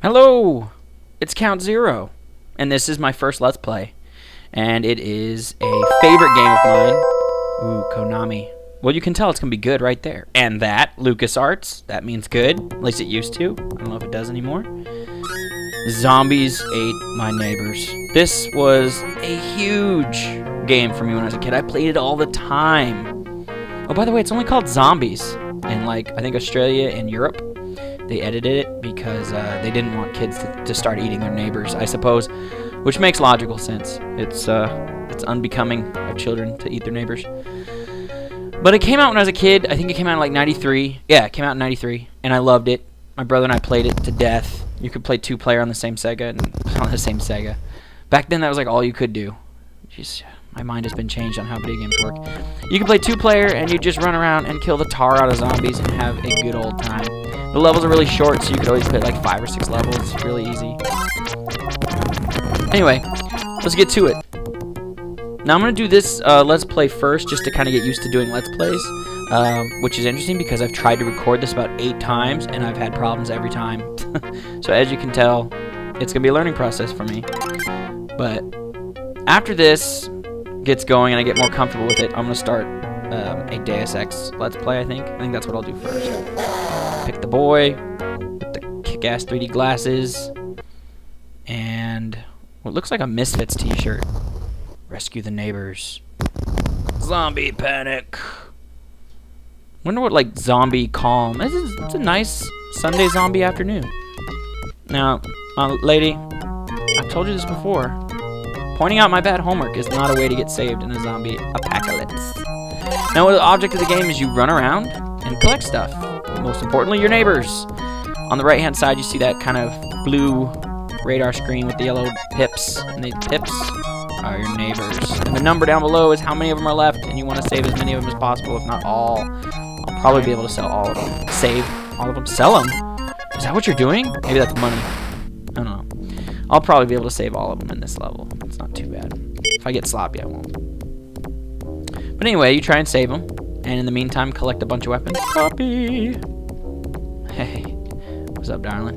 Hello! It's Count Zero, and this is my first Let's Play, and it is a favorite game of mine. Ooh, Konami. Well, you can tell it's going to be good right there. And that, LucasArts, that means good. At least it used to. I don't know if it does anymore. Zombies ate my neighbors. This was a huge game for me when I was a kid. I played it all the time. Oh, by the way, it's only called Zombies. In, I think Australia and Europe. They edited it because they didn't want kids to start eating their neighbors, I suppose, which makes logical sense. It's unbecoming of children to eat their neighbors. But it came out when I was a kid. I think it came out in like 93. Yeah, it came out in 93, and I loved it. My brother and I played it to death. You could play two-player on the same Sega, on the same Sega. Back then, that was like all you could do. Jeez, my mind has been changed on how video games work. You could play two-player, and you just run around and kill the tar out of zombies and have a good old time. The levels are really short, so you could always play like 5 or 6 levels. It's really easy. Anyway, let's get to it. Now I'm going to do this Let's Play first, just to kind of get used to doing Let's Plays, which is interesting because I've tried to record this about 8 times, and I've had problems every time. So as you can tell, it's going to be a learning process for me. But after this gets going and I get more comfortable with it, I'm going to start a Deus Ex Let's Play, I think. I think that's what I'll do first. Pick the boy with the kick-ass 3D glasses and what looks like a Misfits t-shirt. Rescue the neighbors. Zombie panic. Wonder what like zombie calm. It's a nice Sunday zombie afternoon. Now, lady, I've told you this before. Pointing out my bad homework is not a way to get saved in a zombie apocalypse. Now, the object of the game is you run around and collect stuff. Most importantly, your neighbors. On the right-hand side, you see that kind of blue radar screen with the yellow pips. And the pips are your neighbors. And the number down below is how many of them are left, and you want to save as many of them as possible, if not all. I'll probably be able to sell all of them. Save all of them. Sell them? Is that what you're doing? Maybe that's money. I don't know. I'll probably be able to save all of them in this level. It's not too bad. If I get sloppy, I won't. But anyway, you try and save them. And in the meantime, collect a bunch of weapons. Copy! Hey, what's up, darling?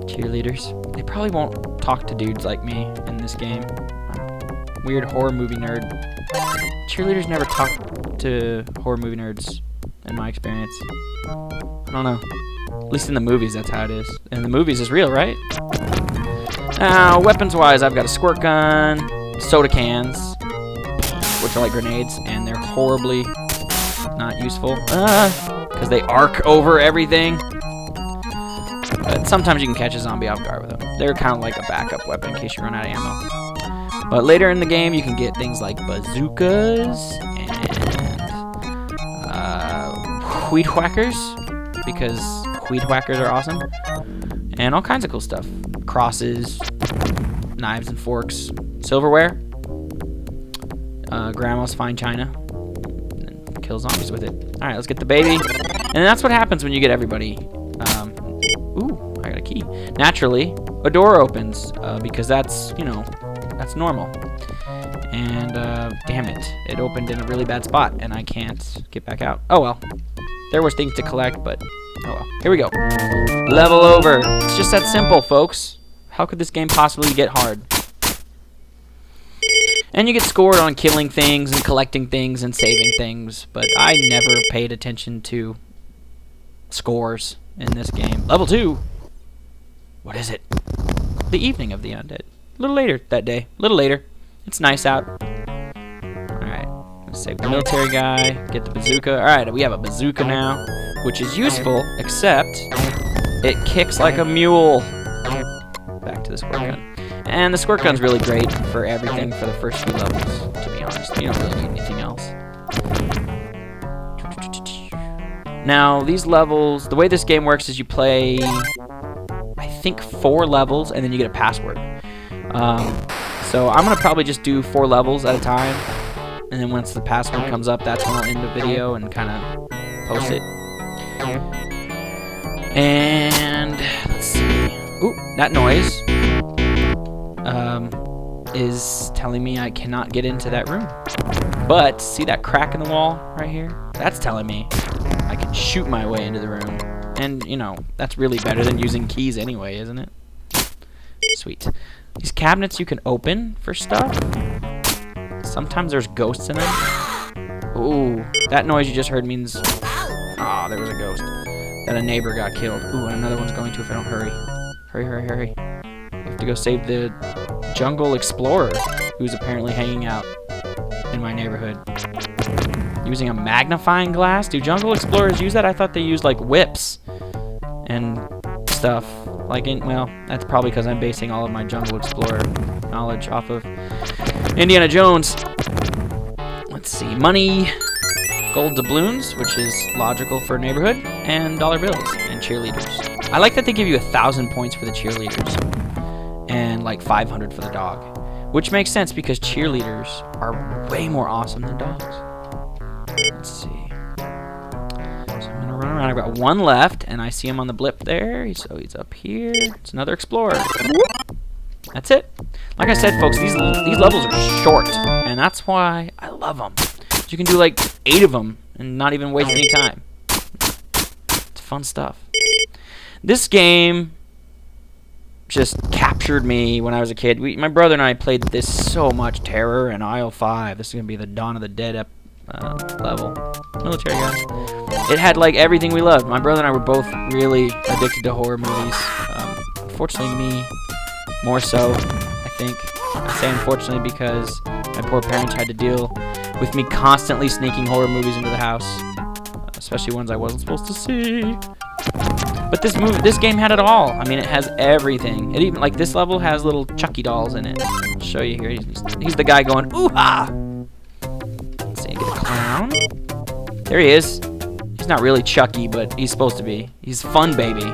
Cheerleaders. They probably won't talk to dudes like me in this game. I'm weird horror movie nerd. Cheerleaders never talk to horror movie nerds, in my experience. I don't know. At least in the movies, that's how it is. In the movies, it's real, right? Now, weapons-wise, I've got a squirt gun, soda cans, which are like grenades, and they're horribly not useful because they arc over everything. But sometimes you can catch a zombie off guard with them. They're kind of like a backup weapon in case you run out of ammo. But later in the game, you can get things like bazookas and weed whackers, because weed whackers are awesome, and all kinds of cool stuff. Crosses, knives and forks, silverware, grandma's fine china, and kill zombies with it. Alright, let's get the baby. And that's what happens when you get everybody. Ooh, I got a key. Naturally, a door opens, because that's, you know, that's normal. And, damn it. It opened in a really bad spot, and I can't get back out. Oh well. There was things to collect, but, oh well. Here we go. Level over. It's just that simple, folks. How could this game possibly get hard? And you get scored on killing things and collecting things and saving things, but I never paid attention to scores in this game. Level 2. What is it? The evening of the Undead. A little later that day. A little later. It's nice out. Alright. Let's save the military guy. Get the bazooka. Alright, we have a bazooka now, which is useful, except it kicks like a mule. Back to the squirt gun. And the squirt gun's really great for everything for the first few levels, to be honest. You don't really need anything else. Now, these levels, the way this game works is you play, I think, 4 levels, and then you get a password. So I'm going to probably just do 4 levels at a time, and then once the password comes up, that's when I'll end the video and kind of post it. And, let's see. Ooh, that noise is telling me I cannot get into that room. But, see that crack in the wall right here? That's telling me I can shoot my way into the room. And, you know, that's really better than using keys anyway, isn't it? Sweet. These cabinets you can open for stuff. Sometimes there's ghosts in them. Ooh, that noise you just heard means... Ah, there was a ghost. That a neighbor got killed. Ooh, and another one's going to if I don't hurry. Hurry, hurry, hurry. We have to go save the jungle explorer, who's apparently hanging out in my neighborhood. Using a magnifying glass? Do jungle explorers use that? I thought they used, like, whips and stuff. Like, well, that's probably because I'm basing all of my jungle explorer knowledge off of Indiana Jones. Let's see. Money, gold doubloons, which is logical for a neighborhood, and dollar bills and cheerleaders. I like that they give you 1,000 points for the cheerleaders and like 500 for the dog, which makes sense because cheerleaders are way more awesome than dogs. Let's see. So I'm gonna run around. I've got one left, and I see him on the blip there. So he's up here. It's another explorer. That's it. Like I said, folks, these levels are short, and that's why I love them. You can do like 8 of them and not even waste any time. It's fun stuff. This game just captured me when I was a kid. My brother and I played this so much. Terror and Aisle 5. This is going to be the Dawn of the Dead level. Military guys. It had like everything we loved. My brother and I were both really addicted to horror movies. Unfortunately, me more so, I think. I say unfortunately because my poor parents had to deal with me constantly sneaking horror movies into the house, especially ones I wasn't supposed to see. But this game had it all. I mean, it has everything. It even, like, this level has little Chucky dolls in it. I'll show you here. He's the guy going, ooh-ha! Let's see, get a clown. There he is. He's not really Chucky, but he's supposed to be. He's Fun Baby.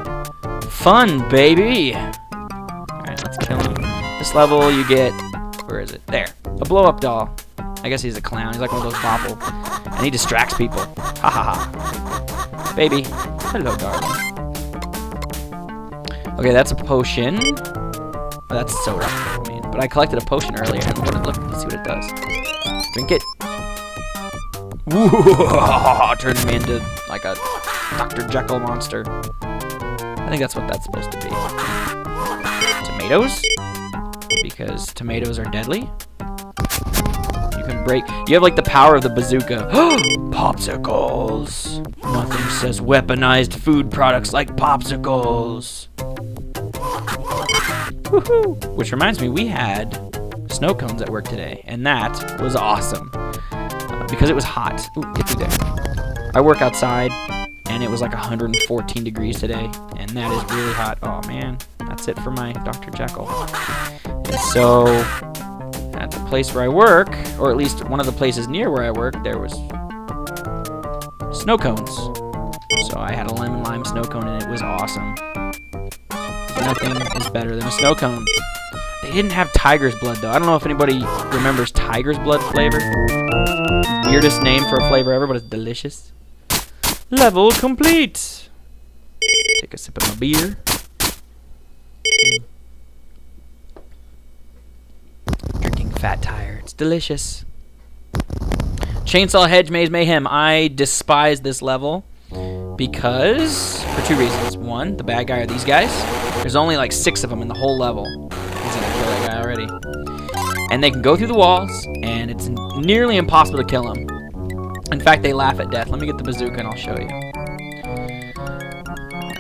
Fun Baby! Alright, let's kill him. This level, you get... Where is it? There. A blow-up doll. I guess he's a clown. He's like one of those bopple. And he distracts people. Ha ha ha. Baby. Hello, darling. Okay, that's a potion. Oh, that's soda. I mean, but I collected a potion earlier. And let's see what it does. Drink it. Woo! Turned me into like a Dr. Jekyll monster. I think that's what that's supposed to be. Tomatoes. Because tomatoes are deadly. You have like the power of the bazooka. Popsicles. Nothing says weaponized food products like popsicles. Woohoo! Which reminds me, we had snow cones at work today, and that was awesome because it was hot. Ooh, get through there. I work outside, and it was like 114 degrees today, and that is really hot. Oh man, that's it for my Dr. Jekyll. And so, at the place where I work, or at least one of the places near where I work, there was snow cones. So I had a lemon lime snow cone, and it was awesome. Nothing is better than a snow cone. They didn't have tiger's blood, though. I don't know if anybody remembers tiger's blood flavor. Weirdest name for a flavor ever, but it's delicious. Level complete. Take a sip of my beer. Drinking Fat Tire. It's delicious. Chainsaw Hedge Maze Mayhem. I despise this level because, for 2 reasons. One, the bad guy are these guys. There's only like 6 of them in the whole level. He's gonna kill that guy already. And they can go through the walls, and it's nearly impossible to kill them. In fact, they laugh at death. Let me get the bazooka and I'll show you.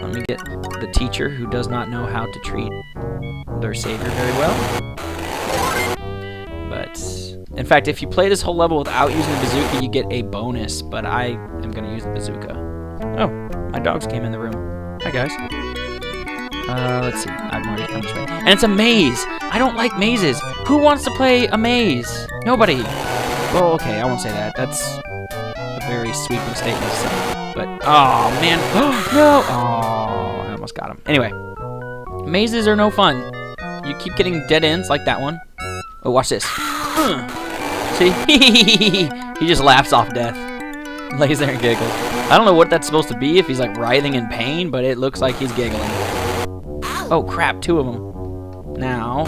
Let me get the teacher who does not know how to treat their savior very well. But, in fact, if you play this whole level without using the bazooka, you get a bonus. But I am going to use the bazooka. Oh, my dogs came in the room. Hi, guys. Let's see. I've already come this way. And it's a maze. I don't like mazes. Who wants to play a maze? Nobody. Well, okay, I won't say that. That's a very sweeping statement. But, oh, man. No. Oh, I almost got him. Anyway. Mazes are no fun. You keep getting dead ends like that one. Oh, watch this. See? He just laughs off death. Lays there and giggles. I don't know what that's supposed to be, if he's like writhing in pain, but it looks like he's giggling. Oh, crap, 2 of them. Now,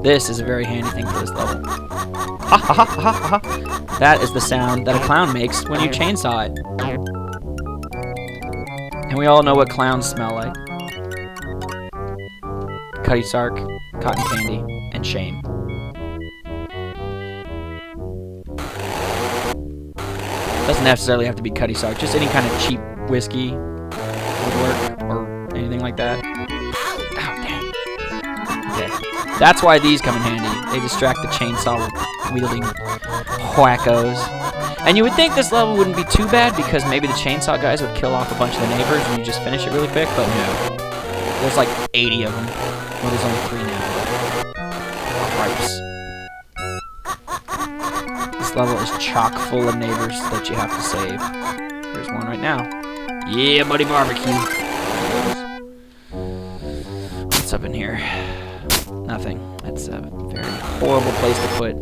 this is a very handy thing for this level. Ha ha ha ha ha. That is the sound that a clown makes when you chainsaw it. And we all know what clowns smell like. Cutty Sark, cotton candy, and shame. Doesn't necessarily have to be Cutty Sark. Just any kind of cheap whiskey would work, or anything like that. Oh, dang. Okay. That's why these come in handy. They distract the chainsaw-wielding whackos. And you would think this level wouldn't be too bad because maybe the chainsaw guys would kill off a bunch of the neighbors and you just finish it really quick, but no. There's like 80 of them. Well, there's only 3 now. Cripes. This level is chock full of neighbors that you have to save. There's one right now. Yeah, buddy, barbecue. What's up in here? Nothing. That's a very horrible place to put.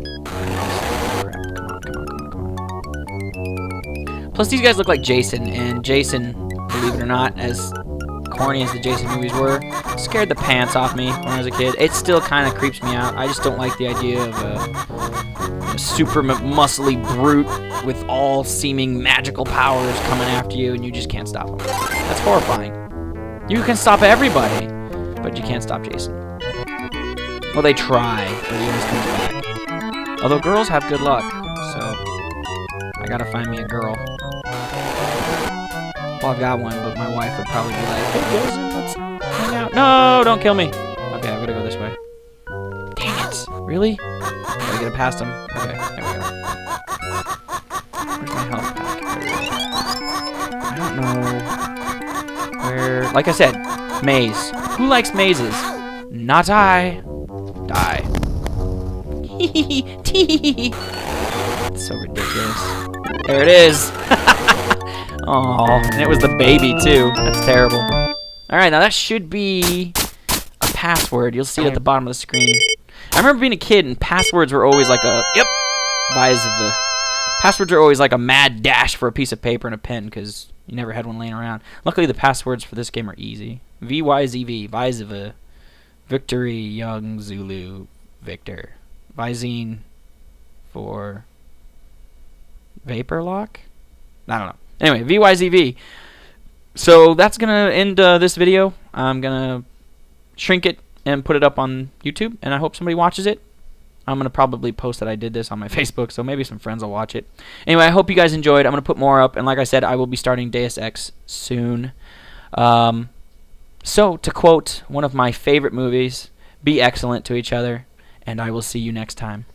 Plus, these guys look like Jason, and Jason, believe it or not, as corny as the Jason movies were, scared the pants off me when I was a kid. It still kind of creeps me out. I just don't like the idea of a super muscly brute with all seeming magical powers coming after you, and you just can't stop him. That's horrifying. You can stop everybody, but you can't stop Jason. Well, they try, but he always comes back. Although girls have good luck, so I gotta find me a girl. Well, I've got one, but my wife would probably be like, "Hey, Jason, let's hang out." No, don't kill me. Okay, I'm gonna go this way. Dang it! Really? Gotta get it past him. Okay, there we go. Where's my health pack? There we go. I don't know where. Like I said, maze. Who likes mazes? Not I. Die. It's so ridiculous. There it is. Oh, and it was the baby too. That's terrible. Alright, now that should be a password. You'll see it at the bottom of the screen. I remember being a kid and passwords were always like a passwords are always like a mad dash for a piece of paper and a pen because you never had one laying around. Luckily the passwords for this game are easy. VYZV, Vyziva, Victory, Young, Zulu, Victor. Visine for Vapor Lock? I don't know. Anyway, VYZV. So that's going to end this video. I'm going to shrink it and put it up on YouTube, and I hope somebody watches it. I'm going to probably post that I did this on my Facebook, so maybe some friends will watch it. Anyway, I hope you guys enjoyed. I'm going to put more up, and like I said, I will be starting Deus Ex soon. So, to quote one of my favorite movies, be excellent to each other, and I will see you next time.